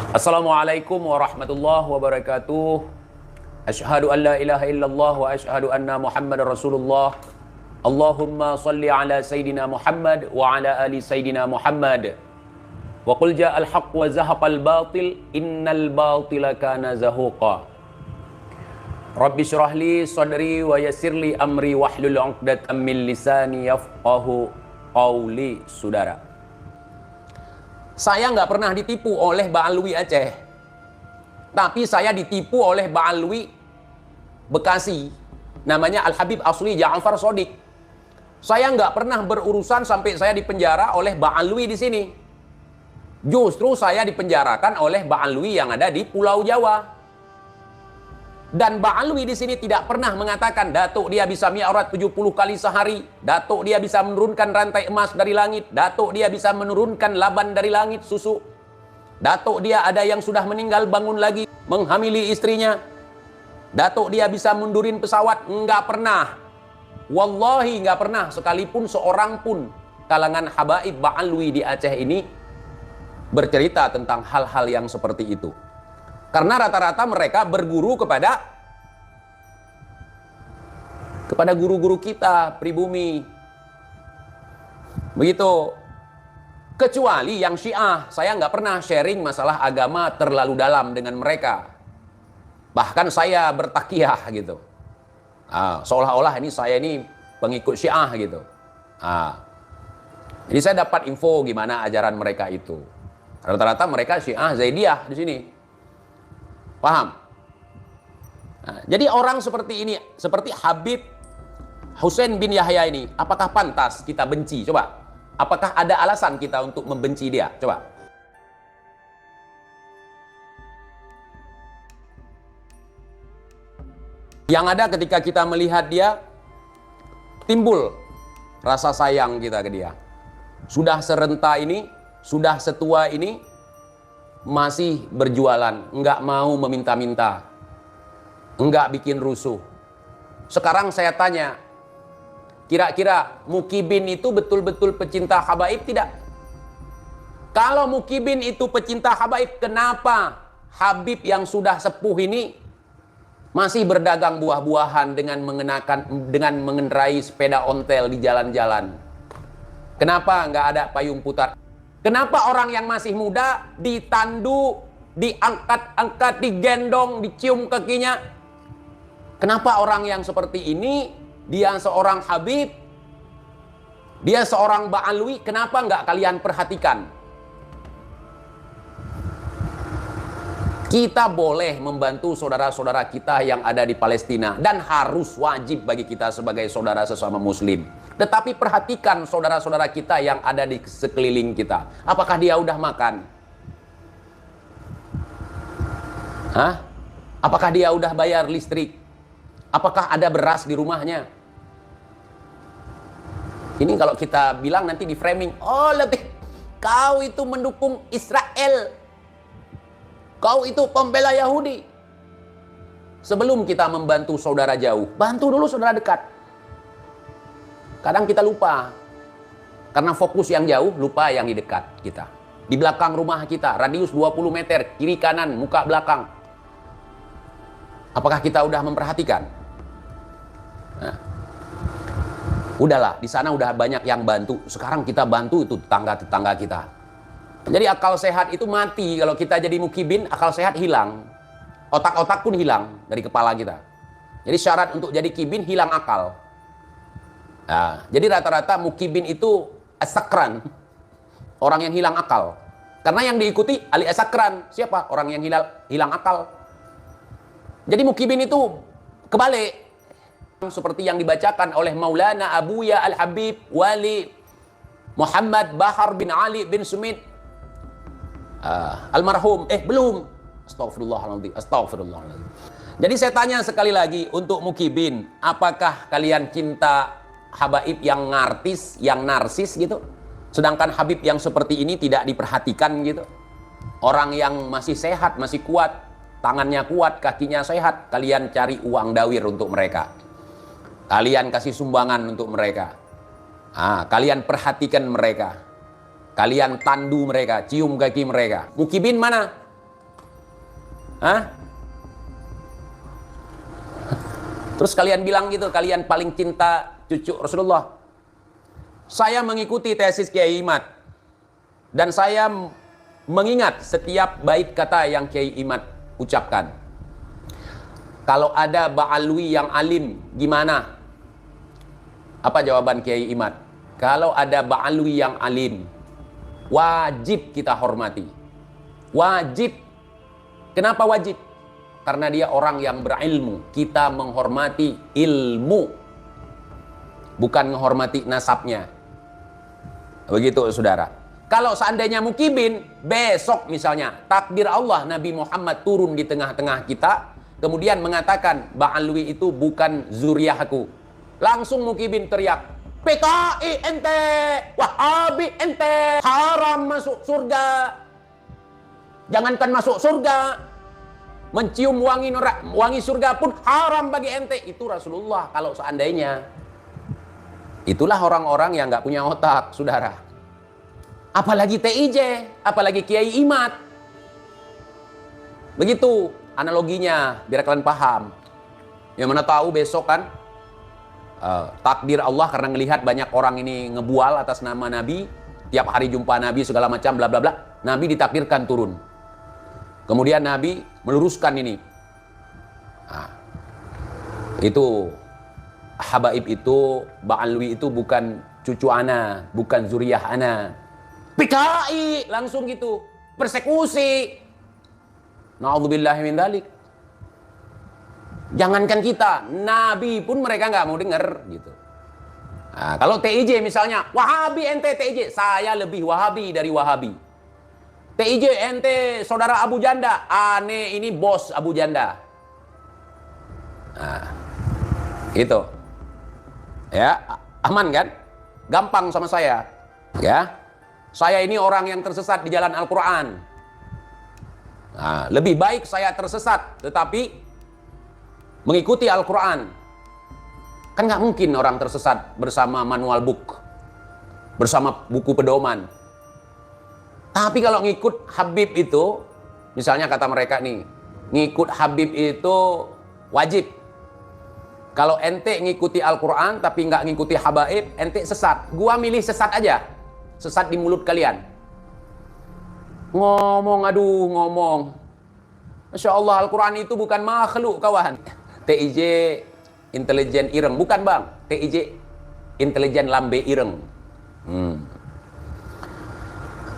Assalamualaikum warahmatullahi wabarakatuh. Asyhadu an la ilaha illallah wa asyhadu anna Muhammadar Rasulullah. Allahumma salli ala Sayyidina Muhammad wa ala ali Sayyidina Muhammad. Wa qul ja'al haqq wa zahaqal batil innal batila kana zahuqa. Rabbi syrah li sadri wa yassir li amri wahlul 'uqdatam min lisani yafqahu qawli. Saudara, saya nggak pernah ditipu oleh Ba'alwi Aceh, tapi saya ditipu oleh Ba'alwi Bekasi, namanya Al-Habib Asli Ja'far Shodiq. Saya nggak pernah berurusan sampai saya dipenjara oleh Ba'alwi di sini. Justru saya dipenjarakan oleh Ba'alwi yang ada di Pulau Jawa. Dan Ba'alwi di sini tidak pernah mengatakan Datuk dia bisa mi'raj 70 kali sehari, Datuk dia bisa menurunkan rantai emas dari langit, Datuk dia bisa menurunkan laban dari langit susu, Datuk dia ada yang sudah meninggal bangun lagi menghamili istrinya, Datuk dia bisa mundurin pesawat. Enggak pernah. Wallahi enggak pernah sekalipun seorang pun kalangan habaib Ba'alwi di Aceh ini bercerita tentang hal-hal yang seperti itu. Karena rata-rata mereka berguru kepada guru-guru kita pribumi. Begitu. Kecuali yang Syiah, saya nggak pernah sharing masalah agama terlalu dalam dengan mereka. Bahkan saya bertakiyah gitu. Seolah-olah saya ini pengikut Syiah gitu. Jadi saya dapat info gimana ajaran mereka itu. Rata-rata mereka Syiah Zaidiyah di sini. Paham? Jadi orang seperti ini, seperti Habib Husain bin Yahya ini, apakah pantas kita benci? Coba. Apakah ada alasan kita untuk membenci dia? Coba. Yang ada ketika kita melihat dia, timbul rasa sayang kita ke dia. Sudah serenta ini, sudah setua ini, masih berjualan, enggak mau meminta-minta, enggak bikin rusuh. Sekarang saya tanya, kira-kira Mukibin itu betul-betul pecinta habaib tidak? Kalau Mukibin itu pecinta habaib, kenapa Habib yang sudah sepuh ini masih berdagang buah-buahan dengan mengendarai sepeda ontel di jalan-jalan? Kenapa enggak ada payung putar? Kenapa orang yang masih muda ditandu, diangkat-angkat, digendong, dicium kakinya? Kenapa orang yang seperti ini, dia seorang Habib, dia seorang Ba'alwi, kenapa nggak kalian perhatikan? Kita boleh membantu saudara-saudara kita yang ada di Palestina, dan harus wajib bagi kita sebagai saudara sesama muslim. Tetapi perhatikan saudara-saudara kita yang ada di sekeliling kita. Apakah dia udah makan? Apakah dia udah bayar listrik? Apakah ada beras di rumahnya? Ini kalau kita bilang nanti di framing, oh lebih, kau itu mendukung Israel, kau itu pembela Yahudi. Sebelum kita membantu saudara jauh, bantu dulu saudara dekat. Kadang kita lupa, karena fokus yang jauh, lupa yang di dekat kita. Di belakang rumah kita, radius 20 meter, kiri kanan, muka belakang. Apakah kita udah memperhatikan? Udahlah, di sana udah banyak yang bantu. Sekarang kita bantu itu tetangga-tetangga kita. Jadi akal sehat itu mati. Kalau kita jadi Mukibin, akal sehat hilang. Otak-otak pun hilang dari kepala kita. Jadi syarat untuk jadi Kibin, hilang akal. Jadi rata-rata Mukibin itu asakran, orang yang hilang akal. Karena yang diikuti Ali asakran, siapa? Orang yang hilang akal. Jadi Mukibin itu kebalik. Seperti yang dibacakan oleh Maulana Abuya Al-Habib Wali Muhammad Bahar bin Ali bin Sumit almarhum. Belum. Astagfirullahaladzim. Jadi saya tanya sekali lagi untuk Mukibin, apakah kalian cinta habaib yang ngartis, yang narsis gitu? Sedangkan Habib yang seperti ini tidak diperhatikan gitu. Orang yang masih sehat, masih kuat, tangannya kuat, kakinya sehat, kalian cari uang dawir untuk mereka. Kalian kasih sumbangan untuk mereka. Kalian perhatikan mereka. Kalian tandu mereka, cium kaki mereka. Mukibin mana? Hah? Terus kalian bilang gitu, kalian paling cinta cucu Rasulullah. Saya mengikuti tesis Kiai Imad. Dan saya mengingat setiap bait kata yang Kiai Imad ucapkan. Kalau ada ba'alwi yang alim, gimana? Apa jawaban Kiai Imad? Kalau ada ba'alwi yang alim, wajib kita hormati. Wajib. Kenapa wajib? Karena dia orang yang berilmu. Kita menghormati ilmu, bukan menghormati nasabnya. Begitu saudara. Kalau seandainya mukibin, besok misalnya takdir Allah Nabi Muhammad turun di tengah-tengah kita, kemudian mengatakan Ba'alwi itu bukan zuriyahku, langsung mukibin teriak, PKI ente, Wahabi ente, haram masuk surga. Jangankan masuk surga, mencium wangi surga pun haram bagi ente. Itu Rasulullah kalau seandainya. Itulah orang-orang yang nggak punya otak, saudara. Apalagi TIJ, apalagi Kiai Imad. Begitu analoginya, biar kalian paham. Yang mana tahu besok kan, takdir Allah karena ngelihat banyak orang ini ngebual atas nama Nabi, tiap hari jumpa Nabi segala macam bla bla bla, Nabi ditakdirkan turun. Kemudian Nabi meluruskan ini. Nah, itu habaib itu, Ba'alwi itu bukan cucu ana, bukan zuriyah ana. PKI langsung gitu, persekusi. Na'udzubillahi min dzalik. Jangankan kita, Nabi pun mereka nggak mau dengar gitu. Nah, kalau TIJ misalnya, Wahabi ente TIJ, saya lebih Wahabi dari Wahabi. TIJ ente saudara Abu Janda, aneh ini bos Abu Janda. Nah, itu. Ya, aman kan? Gampang sama saya. Ya. Saya ini orang yang tersesat di jalan Al-Quran. Nah, lebih baik saya tersesat tetapi mengikuti Al-Quran. Kan nggak mungkin orang tersesat bersama manual book, bersama buku pedoman. Tapi kalau ngikut Habib itu, misalnya kata mereka nih, ngikut Habib itu wajib. Kalau ente ngikuti Al-Quran tapi nggak ngikuti habaib, ente sesat. Gua milih sesat aja. Sesat di mulut kalian. Ngomong. Masya Allah, Al-Quran itu bukan makhluk kawan. TIJ intelijen ireng. Bukan bang, TIJ intelijen lambe ireng.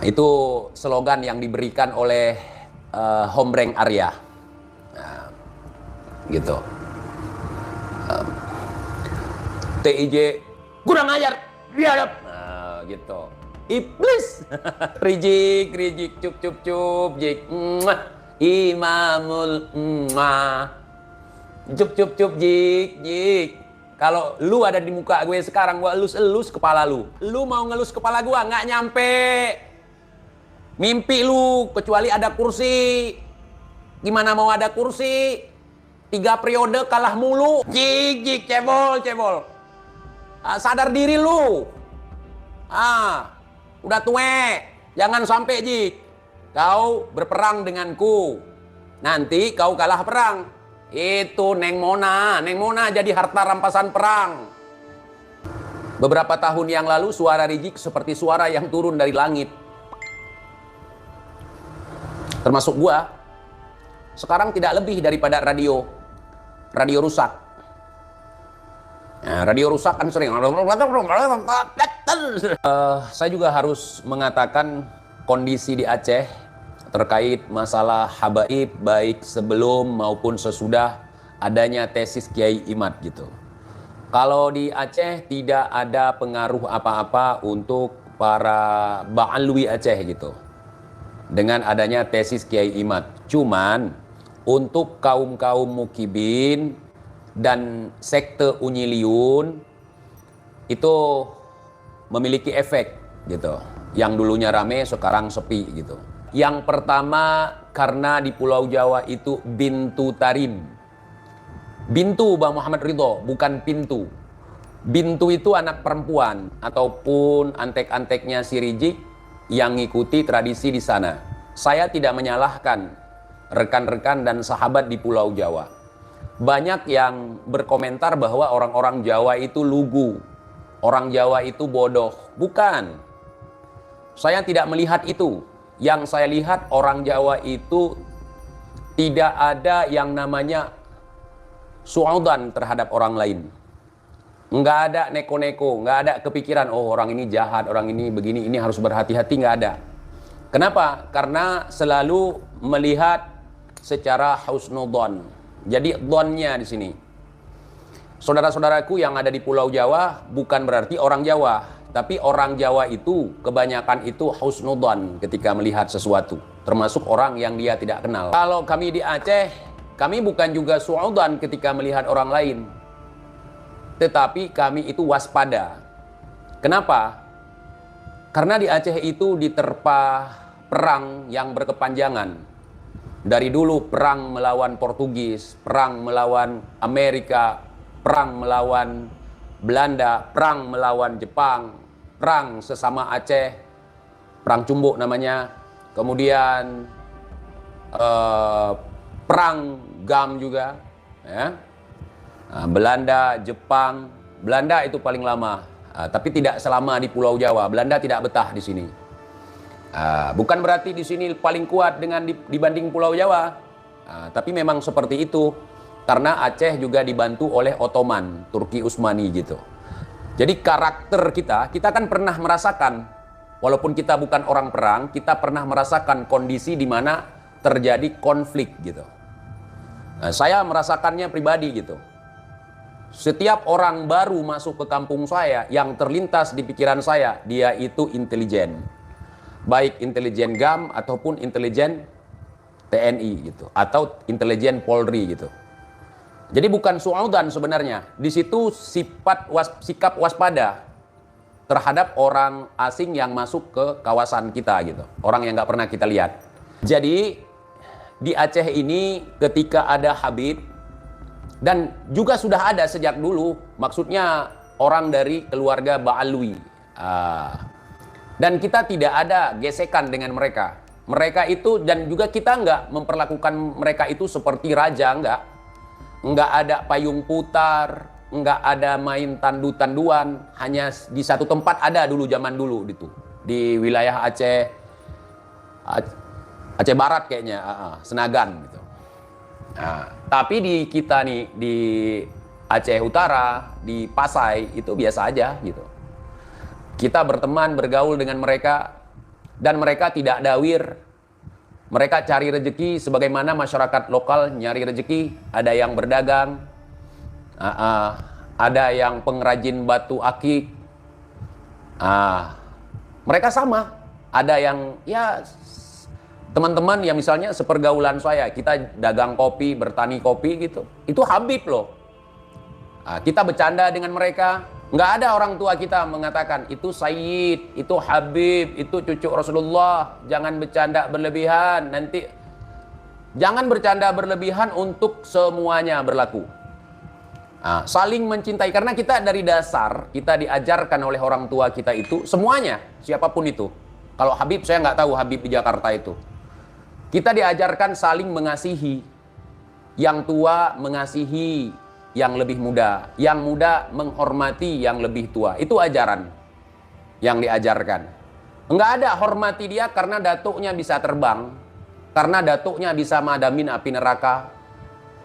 Itu slogan yang diberikan oleh Hombreng Arya. Nah, gitu. TIJ kurang ajar, biadab. Nah, gitu. Iblis. Rijik, cup, jik. Imamul cup, jik. Kalau lu ada di muka gue sekarang, gua elus kepala lu. Lu mau ngelus kepala gua, nggak nyampe. Mimpi lu, kecuali ada kursi. Gimana mau ada kursi? 3 periode kalah mulu. Jik, cebol. Sadar diri lu. Udah tue, jangan sampai jik. Kau berperang denganku, nanti kau kalah perang. Itu Neng Mona jadi harta rampasan perang. Beberapa tahun yang lalu suara Rijik seperti suara yang turun dari langit. Termasuk gua. Sekarang tidak lebih daripada radio rusak. Nah, radio rusak kan sering. Saya juga harus mengatakan kondisi di Aceh terkait masalah habaib baik sebelum maupun sesudah adanya tesis Kiai Imad gitu. Kalau di Aceh tidak ada pengaruh apa-apa untuk para Ba'alwi Aceh gitu. Dengan adanya tesis Kiai Imad. Cuman untuk kaum-kaum mukibin dan sekte Unyiliun itu memiliki efek gitu. Yang dulunya rame sekarang sepi gitu. Yang pertama karena di Pulau Jawa itu bintu tarim. Bintu Bang Muhammad Ridho, bukan pintu. Bintu itu anak perempuan ataupun antek-anteknya si Rijik yang ngikuti tradisi di sana. Saya tidak menyalahkan rekan-rekan dan sahabat di Pulau Jawa. Banyak yang berkomentar bahwa orang-orang Jawa itu lugu, orang Jawa itu bodoh. Bukan. Saya tidak melihat itu. Yang saya lihat orang Jawa itu tidak ada yang namanya suudzon terhadap orang lain. Nggak ada neko-neko, nggak ada kepikiran, oh orang ini jahat, orang ini begini, ini harus berhati-hati, nggak ada. Kenapa? Karena selalu melihat secara husnudzon. Jadi dhonnya di sini. Saudara-saudaraku yang ada di Pulau Jawa bukan berarti orang Jawa, tapi orang Jawa itu kebanyakan itu husnudzon ketika melihat sesuatu, termasuk orang yang dia tidak kenal. Kalau kami di Aceh, kami bukan juga suudzon ketika melihat orang lain, tetapi kami itu waspada. Kenapa? Karena di Aceh itu diterpa perang yang berkepanjangan. Dari dulu perang melawan Portugis, perang melawan Amerika, perang melawan Belanda, perang melawan Jepang, perang sesama Aceh, perang Cumbuk namanya. Kemudian perang GAM juga, ya. Belanda, Jepang. Belanda itu paling lama, tapi tidak selama di Pulau Jawa. Belanda tidak betah di sini. Bukan berarti di sini paling kuat dengan dibanding Pulau Jawa, tapi memang seperti itu karena Aceh juga dibantu oleh Ottoman, Turki Utsmani gitu. Jadi karakter kita kan pernah merasakan, walaupun kita bukan orang perang, kita pernah merasakan kondisi di mana terjadi konflik gitu. Saya merasakannya pribadi gitu. Setiap orang baru masuk ke kampung saya, yang terlintas di pikiran saya, dia itu intelijen. Baik intelijen GAM ataupun intelijen TNI gitu, atau intelijen Polri gitu. Jadi bukan suudzon sebenarnya. Di situ sikap waspada terhadap orang asing yang masuk ke kawasan kita gitu. Orang yang nggak pernah kita lihat. Jadi di Aceh ini ketika ada Habib, dan juga sudah ada sejak dulu, maksudnya orang dari keluarga Ba'alwi. Dan kita tidak ada gesekan dengan mereka. Mereka itu, dan juga kita nggak memperlakukan mereka itu seperti raja, nggak ada payung putar, nggak ada main tandu-tanduan. Hanya di satu tempat ada dulu, zaman dulu gitu, di wilayah Aceh Barat kayaknya, Senagan gitu. Tapi di kita nih, di Aceh Utara, di Pasai, itu biasa aja gitu. Kita berteman, bergaul dengan mereka, dan mereka tidak dawir. Mereka cari rezeki sebagaimana masyarakat lokal nyari rezeki. Ada yang berdagang, ada yang pengrajin batu akik. Mereka sama. Ada yang, ya teman-teman yang misalnya sepergaulan saya, kita dagang kopi, bertani kopi gitu. Itu Habib loh. Kita bercanda dengan mereka. Nggak ada orang tua kita mengatakan, itu Sayyid, itu Habib, itu cucu Rasulullah. Jangan bercanda berlebihan. Nanti jangan bercanda berlebihan untuk semuanya berlaku. Saling mencintai. Karena kita dari dasar, kita diajarkan oleh orang tua kita itu, semuanya, siapapun itu. Kalau Habib, saya nggak tahu Habib di Jakarta itu. Kita diajarkan saling mengasihi. Yang tua mengasihi yang lebih muda, yang muda menghormati yang lebih tua. Itu ajaran yang diajarkan. Enggak ada hormati dia karena datuknya bisa terbang, karena datuknya bisa madamin api neraka,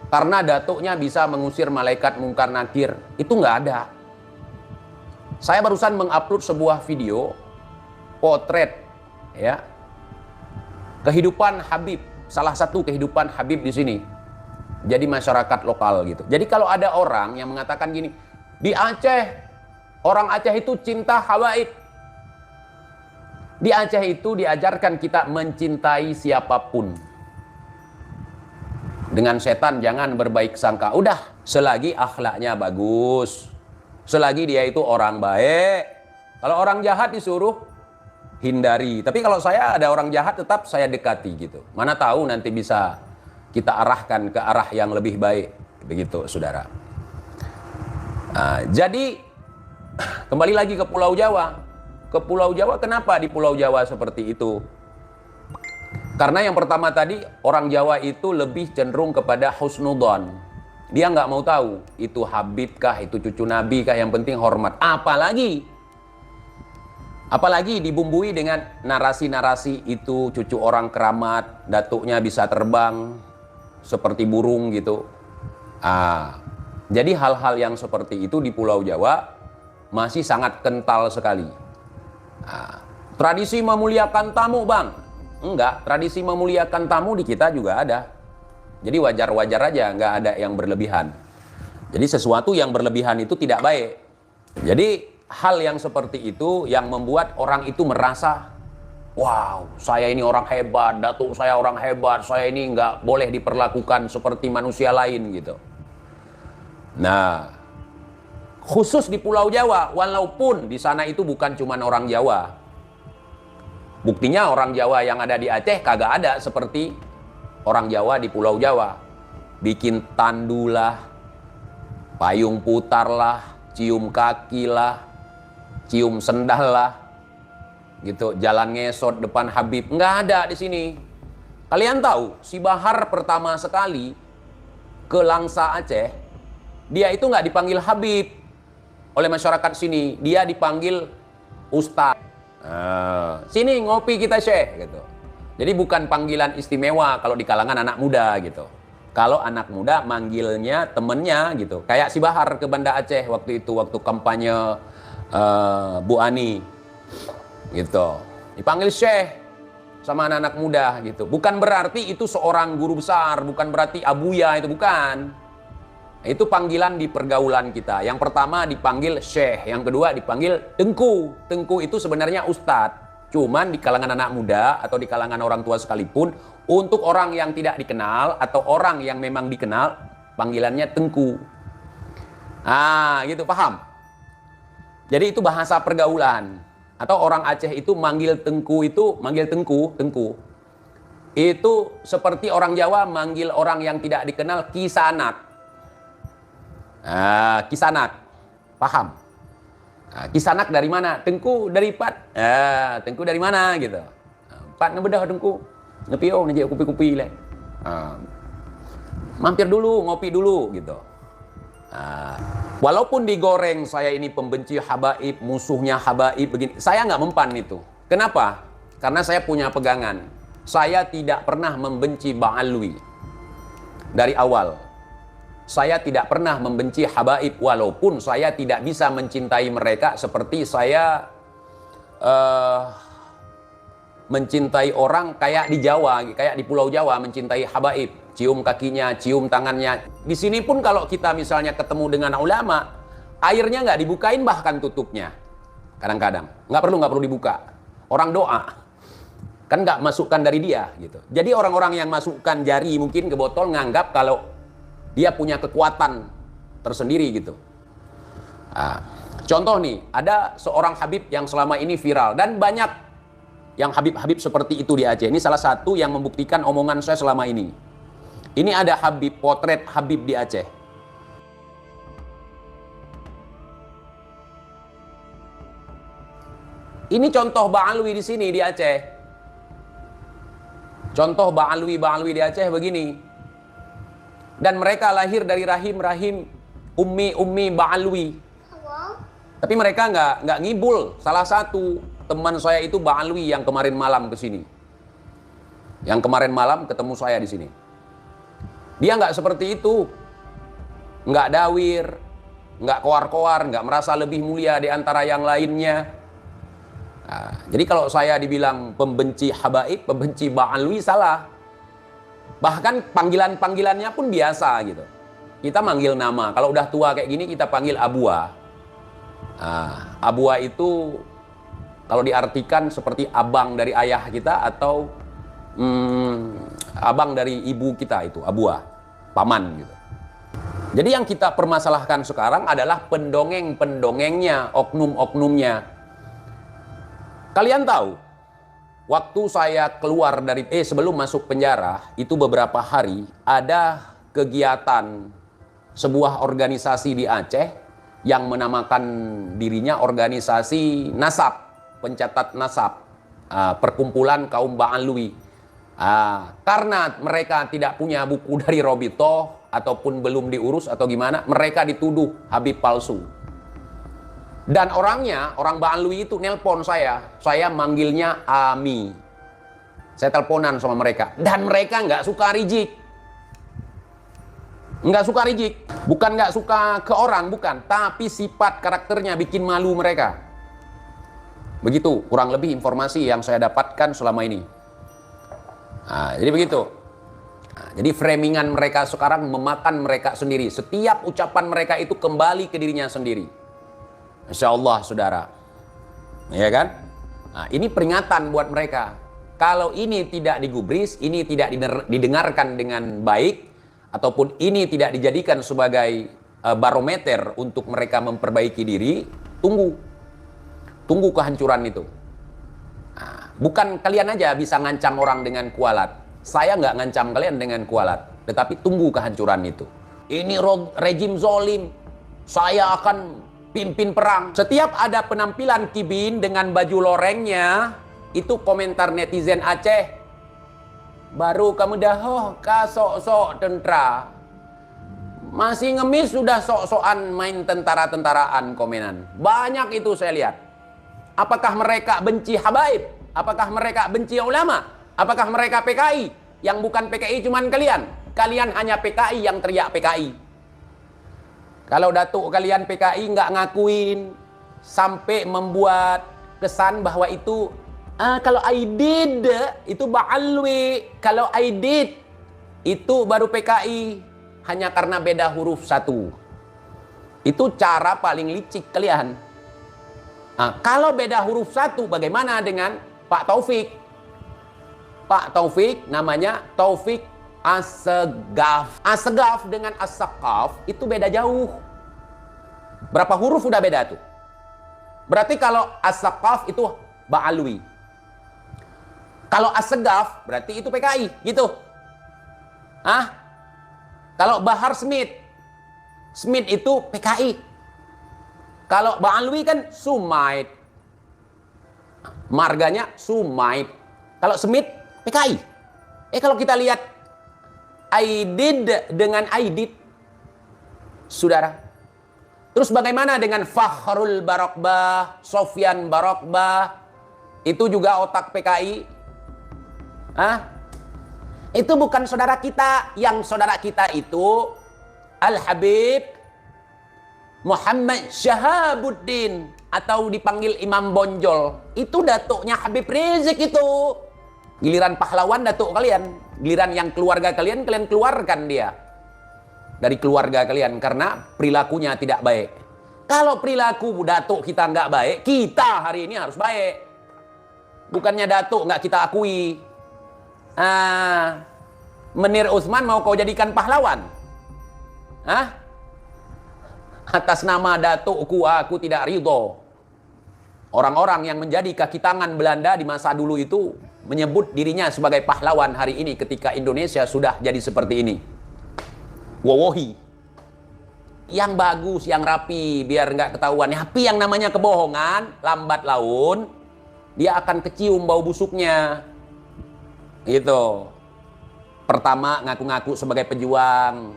karena datuknya bisa mengusir malaikat mungkar nakir. Itu enggak ada. Saya barusan mengupload sebuah video potret, ya, kehidupan Habib, salah satu kehidupan Habib di sini. Jadi masyarakat lokal gitu. Jadi kalau ada orang yang mengatakan gini, di Aceh, orang Aceh itu cinta hawaid. Di Aceh itu diajarkan kita mencintai siapapun. Dengan setan jangan berbaik sangka. Udah, selagi akhlaknya bagus. Selagi dia itu orang baik. Kalau orang jahat disuruh hindari. Tapi kalau saya ada orang jahat tetap saya dekati gitu. Mana tahu nanti bisa kita arahkan ke arah yang lebih baik, begitu saudara. Jadi kembali lagi ke Pulau Jawa. Ke Pulau Jawa, kenapa di Pulau Jawa seperti itu? Karena yang pertama tadi, orang Jawa itu lebih cenderung kepada husnudon. Dia nggak mau tahu itu Habib kah, itu cucu Nabi kah, yang penting hormat. Apalagi dibumbui dengan narasi-narasi itu cucu orang keramat, datuknya bisa terbang seperti burung gitu. Jadi hal-hal yang seperti itu di Pulau Jawa masih sangat kental sekali. Tradisi memuliakan tamu, Bang. Enggak, tradisi memuliakan tamu di kita juga ada. Jadi wajar-wajar aja, nggak ada yang berlebihan. Jadi sesuatu yang berlebihan itu tidak baik. Jadi hal yang seperti itu yang membuat orang itu merasa, wow, saya ini orang hebat, datuk saya orang hebat, saya ini nggak boleh diperlakukan seperti manusia lain gitu. Nah, khusus di Pulau Jawa, walaupun di sana itu bukan cuma orang Jawa. Buktinya orang Jawa yang ada di Aceh kagak ada seperti orang Jawa di Pulau Jawa. Bikin tandu lah, payung putar lah, cium kaki lah, cium sendal lah, gitu, jalan ngesot depan Habib, nggak ada di sini. Kalian tahu, si Bahar pertama sekali ke Langsa Aceh, dia itu nggak dipanggil Habib oleh masyarakat sini, dia dipanggil Ustadz. Sini ngopi kita Syekh, gitu. Jadi bukan panggilan istimewa kalau di kalangan anak muda gitu. Kalau anak muda manggilnya temennya gitu. Kayak si Bahar ke Banda Aceh waktu itu, waktu kampanye Bu Ani gitu, dipanggil Syekh sama anak-anak muda gitu. Bukan berarti itu seorang guru besar, bukan berarti abuya, itu bukan. Itu panggilan di pergaulan kita. Yang pertama dipanggil Syekh, yang kedua dipanggil Tengku. Tengku itu sebenarnya Ustadz. Cuman di kalangan anak muda atau di kalangan orang tua sekalipun, untuk orang yang tidak dikenal atau orang yang memang dikenal, panggilannya Tengku. Gitu, paham? Jadi itu bahasa pergaulan. Atau orang Aceh itu manggil Tengku itu, manggil Tengku. Itu seperti orang Jawa manggil orang yang tidak dikenal Kisanak. Kisanak. Paham? Kisanak dari mana? Tengku dari Pat. Tengku dari mana gitu. Pat ngebedah Tengku. Ngepio ngejek kupi-kupi le. Mampir dulu, ngopi dulu gitu. Walaupun digoreng saya ini pembenci habaib, musuhnya habaib begini, saya nggak mempan itu. Kenapa? Karena saya punya pegangan. Saya tidak pernah membenci Ba'alwi dari awal. Saya tidak pernah membenci habaib, walaupun saya tidak bisa mencintai mereka seperti saya mencintai orang kayak di Jawa, kayak di Pulau Jawa mencintai habaib, cium kakinya, cium tangannya. Di sini pun kalau kita misalnya ketemu dengan ulama, airnya nggak dibukain bahkan tutupnya. Kadang-kadang nggak perlu dibuka. Orang doa kan nggak masukkan dari dia gitu. Jadi orang-orang yang masukkan jari mungkin ke botol nganggap kalau dia punya kekuatan tersendiri gitu. Contoh nih, ada seorang Habib yang selama ini viral dan banyak yang Habib-Habib seperti itu di Aceh. Ini salah satu yang membuktikan omongan saya selama ini. Ini ada Habib, potret Habib di Aceh. Ini contoh Ba'alwi di sini di Aceh. Contoh Ba'alwi di Aceh begini. Dan mereka lahir dari rahim-rahim ummi Ba'alwi. Tapi mereka nggak ngibul. Salah satu teman saya itu Ba'alwi yang kemarin malam ke sini. Yang kemarin malam ketemu saya di sini. Dia nggak seperti itu. Nggak dawir, nggak koar-koar, nggak merasa lebih mulia di antara yang lainnya. Jadi kalau saya dibilang pembenci habaib, pembenci Ba'alwi, salah. Bahkan panggilannya pun biasa gitu. Kita manggil nama. Kalau udah tua kayak gini kita panggil Abua. Abua itu kalau diartikan seperti abang dari ayah kita atau abang dari ibu kita, itu Abua, paman gitu. Jadi yang kita permasalahkan sekarang adalah pendongeng-pendongengnya, oknum-oknumnya. Kalian tahu, waktu saya keluar dari sebelum masuk penjara, itu beberapa hari ada kegiatan sebuah organisasi di Aceh yang menamakan dirinya organisasi nasab, pencatat nasab, perkumpulan kaum Ba'alwi. Karena mereka tidak punya buku dari Robito ataupun belum diurus atau gimana, mereka dituduh Habib palsu. Dan orangnya, orang Ba'alwi itu nelpon saya manggilnya Ami. Saya teleponan sama mereka, dan mereka nggak suka Rizik. Nggak suka Rizik, bukan nggak suka ke orang, bukan, tapi sifat karakternya bikin malu mereka. Begitu kurang lebih informasi yang saya dapatkan selama ini. Jadi begitu. Jadi framingan mereka sekarang memakan mereka sendiri. Setiap ucapan mereka itu kembali ke dirinya sendiri. Insya Allah, saudara. Ya kan? Ini peringatan buat mereka. Kalau ini tidak digubris, ini tidak didengarkan dengan baik, ataupun ini tidak dijadikan sebagai barometer untuk mereka memperbaiki diri, tunggu kehancuran itu. Bukan kalian aja bisa ngancam orang dengan kualat. Saya nggak ngancam kalian dengan kualat, tetapi tunggu kehancuran itu. Ini rejim zolim, saya akan pimpin perang. Setiap ada penampilan Kibin dengan baju lorengnya, itu komentar netizen Aceh, baru kamu dah sok-sok tentara, masih ngemis sudah sok-sokan main tentara-tentaraan komenan. Banyak itu saya lihat. Apakah mereka benci habaib? Apakah mereka benci ulama? Apakah mereka PKI? Yang bukan PKI cuman kalian. Kalian hanya PKI yang teriak PKI. Kalau datuk kalian PKI nggak ngakuin, sampai membuat kesan bahwa itu kalau I did itu Ba'alwi, kalau I did itu baru PKI, hanya karena beda huruf satu. Itu cara paling licik kalian. Kalau beda huruf satu, bagaimana dengan Pak Taufik? Pak Taufik namanya Taufik Assegaf. Assegaf dengan As-Sakaf itu beda jauh. Berapa huruf udah beda tuh? Berarti kalau As-Sakaf itu Ba'alwi. Kalau Assegaf berarti itu PKI, gitu. Kalau Bahar Smith itu PKI. Kalau Ba'alwi kan Sumait. Marganya Sumait. Kalau Smith PKI. Kalau kita lihat Aidid dengan Aidid, saudara. Terus bagaimana dengan Fakhrul Barokbah, Sofyan Barokbah? Itu juga otak PKI. Itu bukan saudara kita. Yang saudara kita itu Al-Habib Muhammad Syahabuddin, atau dipanggil Imam Bonjol. Itu datuknya Habib Rizik itu. Giliran pahlawan datuk kalian. Giliran yang keluarga kalian keluarkan dia dari keluarga kalian karena perilakunya tidak baik. Kalau perilaku datuk kita nggak baik, kita hari ini harus baik. Bukannya datuk nggak kita akui. Menir Utsman mau kau jadikan pahlawan? Atas nama datukku aku tidak ridho. Orang-orang yang menjadi kaki tangan Belanda di masa dulu itu menyebut dirinya sebagai pahlawan hari ini ketika Indonesia sudah jadi seperti ini. Wowohi. Yang bagus, yang rapi, biar nggak ketahuan. Tapi yang namanya kebohongan, lambat laun, dia akan kecium bau busuknya. Gitu. Pertama ngaku-ngaku sebagai pejuang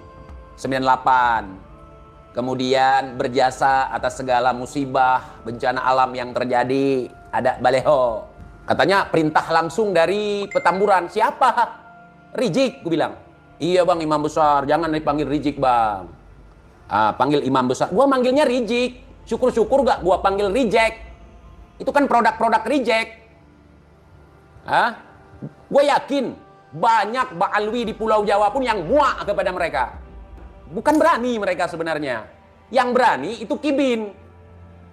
98. Kemudian berjasa atas segala musibah, bencana alam yang terjadi. Ada baleho. Katanya perintah langsung dari Petamburan. Siapa? Rizik, gue bilang. Iya bang, imam besar. Jangan dipanggil Rizik bang. Panggil imam besar. Gue manggilnya Rizik. Syukur-syukur gak gue panggil Reject. Itu kan produk-produk Reject. Gue yakin banyak Ba'alwi di Pulau Jawa pun yang muak kepada mereka. Bukan berani mereka sebenarnya. Yang berani itu Kibin.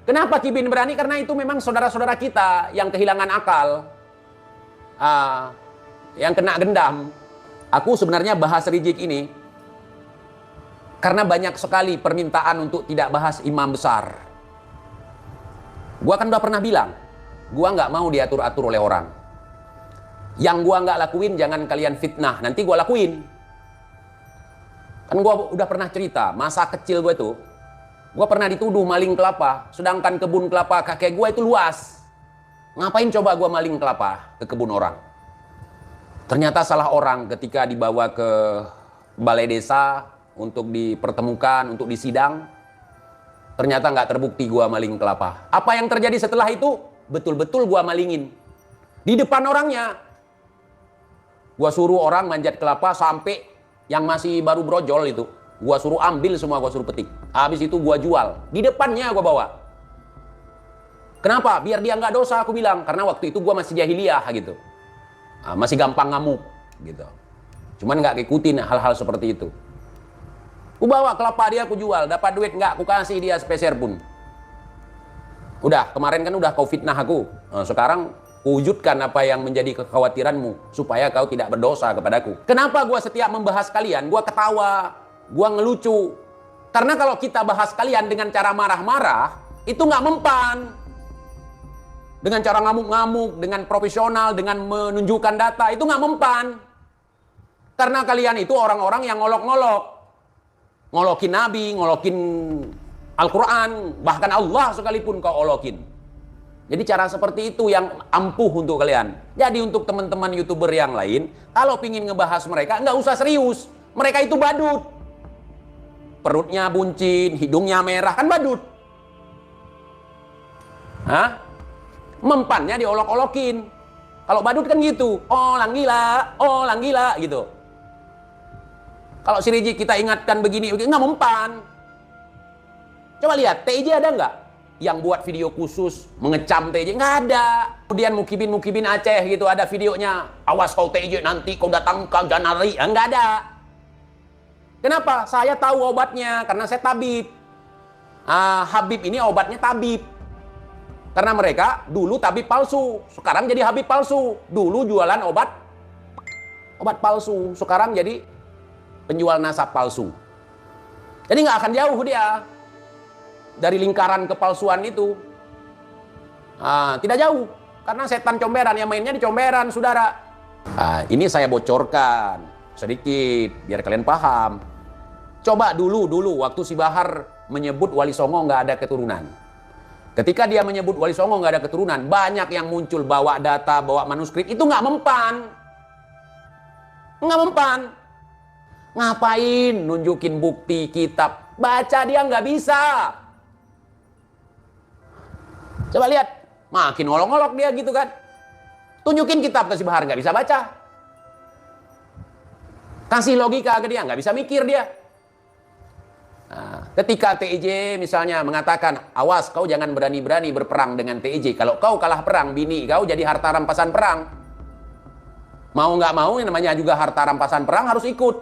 Kenapa Kibin berani? Karena itu memang saudara-saudara kita yang kehilangan akal. Yang kena gendam. Aku sebenarnya bahas Rizik ini karena banyak sekali permintaan untuk tidak bahas imam besar. Gua kan udah pernah bilang, gua nggak mau diatur-atur oleh orang. Yang gua nggak lakuin jangan kalian fitnah, nanti gua lakuin. Kan gue udah pernah cerita, masa kecil gue tuh, gue pernah dituduh maling kelapa, sedangkan kebun kelapa kakek gue itu luas. Ngapain coba gue maling kelapa ke kebun orang? Ternyata salah orang ketika dibawa ke balai desa untuk dipertemukan, untuk disidang. Ternyata nggak terbukti gua maling kelapa. Apa yang terjadi setelah itu? Betul-betul gua malingin. Di depan orangnya. Gua suruh orang manjat kelapa sampai yang masih baru brojol itu. Gua suruh ambil semua, gua suruh petik. Habis itu gua jual. Di depannya gua bawa. Kenapa? Biar dia nggak dosa, aku bilang. Karena waktu itu gua masih jahiliyah gitu. Masih gampang ngamuk gitu. Cuman nggak ikutin hal-hal seperti itu. Aku bawa kelapa dia, aku jual. Dapat duit nggak? Aku kasih dia sepeser pun. Udah, kemarin kan udah kau fitnah aku. Sekarang wujudkan apa yang menjadi kekhawatiranmu supaya kau tidak berdosa kepadaku. Kenapa gua setiap membahas kalian, gua ketawa, gua ngelucu? Karena kalau kita bahas kalian dengan cara marah-marah, itu nggak mempan. Dengan cara ngamuk-ngamuk, dengan profesional, dengan menunjukkan data, itu nggak mempan. Karena kalian itu orang-orang yang ngolok-ngolok. Ngolokin Nabi, ngolokin Al-Quran, bahkan Allah sekalipun kau olokin. Jadi cara seperti itu yang ampuh untuk kalian. Jadi untuk teman-teman YouTuber yang lain, kalau pingin ngebahas mereka, nggak usah serius. Mereka itu badut. Perutnya buncit, hidungnya merah, kan badut. Hah? Mempannya diolok-olokin. Kalau badut kan gitu, orang gila gitu. Kalau si Rijik kita ingatkan begini, nggak mempan. Coba lihat, TJ ada nggak yang buat video khusus mengecam TJ? Nggak ada. Kemudian Mukibin Aceh gitu, ada videonya. Awas kau TJ, nanti kau datang ke Janari. Nggak ada. Kenapa? Saya tahu obatnya, karena saya tabib. Habib ini obatnya tabib. Karena mereka dulu tabib palsu, sekarang jadi habib palsu. Dulu jualan obat palsu, sekarang jadi penjual nasab palsu. Jadi nggak akan jauh dia dari lingkaran kepalsuan itu. Tidak jauh, karena setan comberan yang mainnya di comberan, saudara. Ini saya bocorkan sedikit biar kalian paham. Coba dulu waktu si Bahar menyebut Wali Songo nggak ada keturunan. Ketika dia menyebut Wali Songo nggak ada keturunan, banyak yang muncul bawa data, bawa manuskrip, itu nggak mempan. Nggak mempan. Ngapain nunjukin bukti kitab? Baca dia nggak bisa. Coba lihat, makin ngolok-ngolok dia gitu kan. Tunjukin kitab ke si Bahar, nggak bisa baca. Kasih logika ke dia, nggak bisa mikir dia. Ketika TIJ misalnya mengatakan, awas kau jangan berani-berani berperang dengan TIJ. Kalau kau kalah perang, bini kau jadi harta rampasan perang. Mau nggak mau, yang namanya juga harta rampasan perang harus ikut.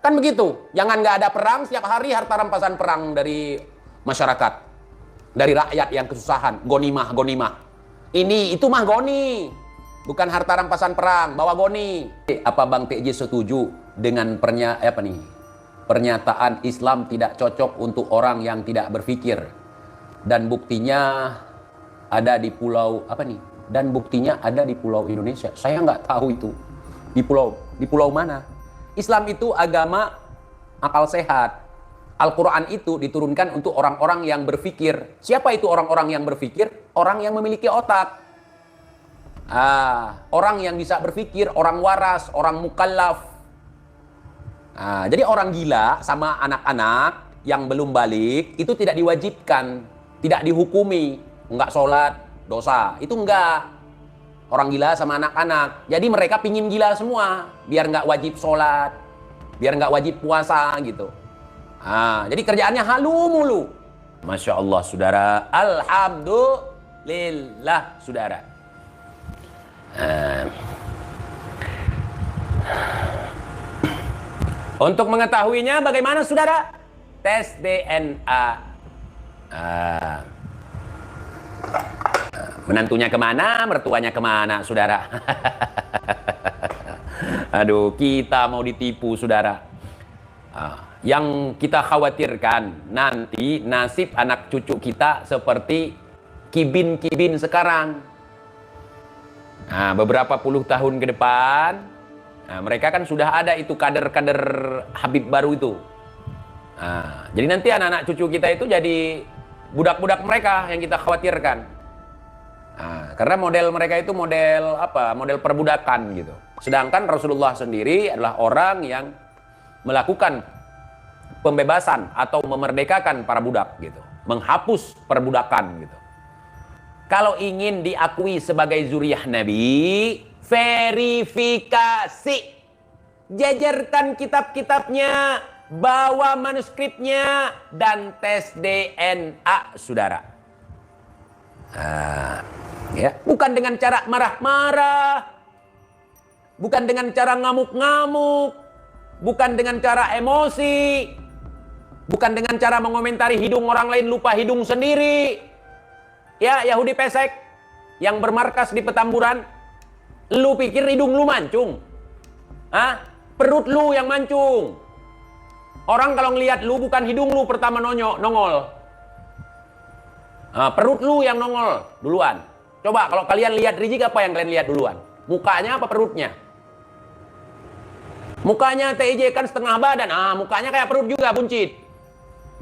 Kan begitu. Jangan nggak ada perang, setiap hari harta rampasan perang dari masyarakat. Dari rakyat yang kesusahan. Gonimah. Ini, itu mah goni. Bukan harta rampasan perang, bawa goni. Apa Bang TIJ setuju dengan pernyataan Islam tidak cocok untuk orang yang tidak berpikir, dan buktinya ada di pulau Dan buktinya ada di pulau Indonesia. Saya nggak tahu itu di pulau mana. Islam itu agama akal sehat. Al-Quran itu diturunkan untuk orang-orang yang berpikir. Siapa itu orang-orang yang berpikir? Orang yang memiliki otak. Orang yang bisa berpikir, orang waras, orang mukallaf. Jadi orang gila sama anak-anak yang belum balik itu tidak diwajibkan, tidak dihukumi, enggak sholat, dosa. Itu enggak. Orang gila sama anak-anak. Jadi mereka pingin gila semua, biar enggak wajib sholat, biar enggak wajib puasa gitu. Jadi kerjaannya halu mulu. Masya Allah, saudara. Alhamdulillah, saudara. Untuk mengetahuinya bagaimana, saudara? Tes DNA. Menantunya kemana, mertuanya kemana, saudara? Aduh, kita mau ditipu, saudara. Yang kita khawatirkan nanti nasib anak cucu kita seperti kibin-kibin sekarang. Beberapa puluh tahun ke depan, mereka kan sudah ada itu kader-kader Habib baru itu. Jadi nanti anak-anak cucu kita itu jadi budak-budak mereka yang kita khawatirkan. Karena model mereka itu model perbudakan gitu. Sedangkan Rasulullah sendiri adalah orang yang melakukan pembebasan atau memerdekakan para budak gitu, menghapus perbudakan gitu. Kalau ingin diakui sebagai zuriyah Nabi, verifikasi, jajarkan kitab-kitabnya, bawa manuskripnya, dan tes DNA, saudara. Ya, bukan dengan cara marah-marah, bukan dengan cara ngamuk-ngamuk, bukan dengan cara emosi, bukan dengan cara mengomentari hidung orang lain lupa hidung sendiri. Ya, Yahudi pesek yang bermarkas di Petamburan, lu pikir hidung lu mancung? Hah? Perut lu yang mancung. Orang kalau ngelihat lu bukan hidung lu pertama nongol. Perut lu yang nongol duluan. Coba kalau kalian lihat Rizik, apa yang kalian lihat duluan? Mukanya apa perutnya? Mukanya TIJ kan setengah badan. Mukanya kayak perut juga, buncit.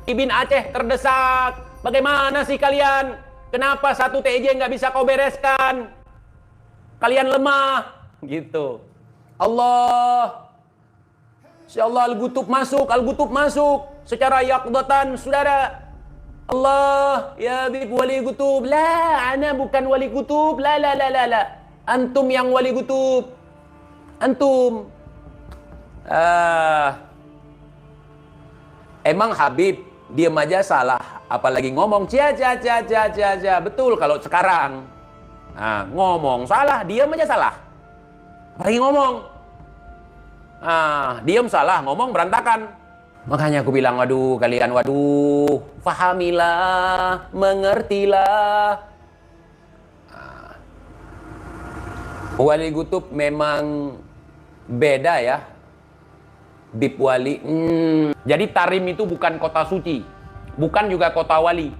Ibn Aceh terdesak. Bagaimana sih kalian? Kenapa satu TIJ nggak bisa kau bereskan? Kalian lemah. Gitu. Allah. Insyaallah Al-Gutub masuk. Secara yaqdatan, saudara. Allah, ya Habib wali kutub. La, ana bukan wali kutub. La. Antum yang wali kutub. Antum. Emang Habib diam aja salah, apalagi ngomong cia. Betul kalau sekarang. Ngomong salah, diam aja salah. Apalagi ngomong. Diam salah, ngomong berantakan. Makanya aku bilang, kalian, fahamilah, mengertilah. Wali kutub memang beda ya. Bib wali. Jadi Tarim itu bukan kota suci, bukan juga kota wali.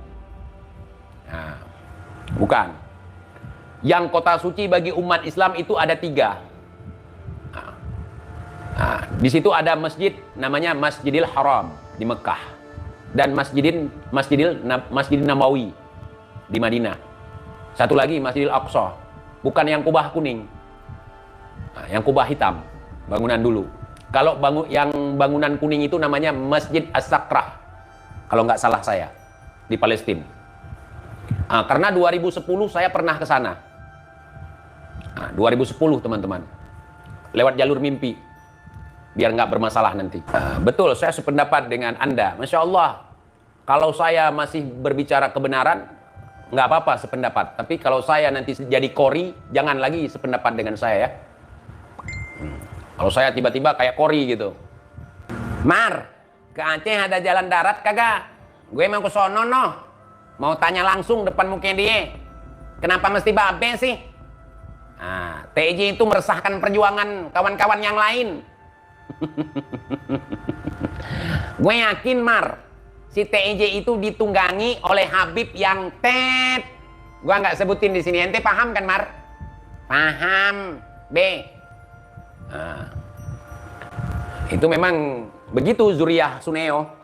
Bukan. Yang kota suci bagi umat Islam itu ada 3. Di situ ada masjid namanya Masjidil Haram di Mekah dan Masjidil Nabawi di Madinah. Satu lagi Masjidil Aqsa, bukan yang kubah kuning, yang kubah hitam, bangunan dulu. Kalau yang bangunan kuning itu namanya Masjid As-Sakrah, kalau nggak salah saya, di Palestina. Karena 2010 saya pernah ke sana. 2010 teman-teman, lewat jalur mimpi, biar nggak bermasalah nanti. Betul, saya sependapat dengan Anda. Masya Allah, kalau saya masih berbicara kebenaran, nggak apa-apa sependapat. Tapi kalau saya nanti jadi kori, jangan lagi sependapat dengan saya ya. Kalau saya tiba-tiba kayak kori gitu. Mar, ke Aceh ada jalan darat kagak? Gue mau ke sono noh. Mau tanya langsung depan mukanya dia. Kenapa mesti babe sih? TJ itu meresahkan perjuangan kawan-kawan yang lain. Gue yakin Mar, si TJ itu ditunggangi oleh Habib yang tet. Gue nggak sebutin di sini. Ente paham kan Mar? Paham. B. Itu memang begitu zuriyah Suneo.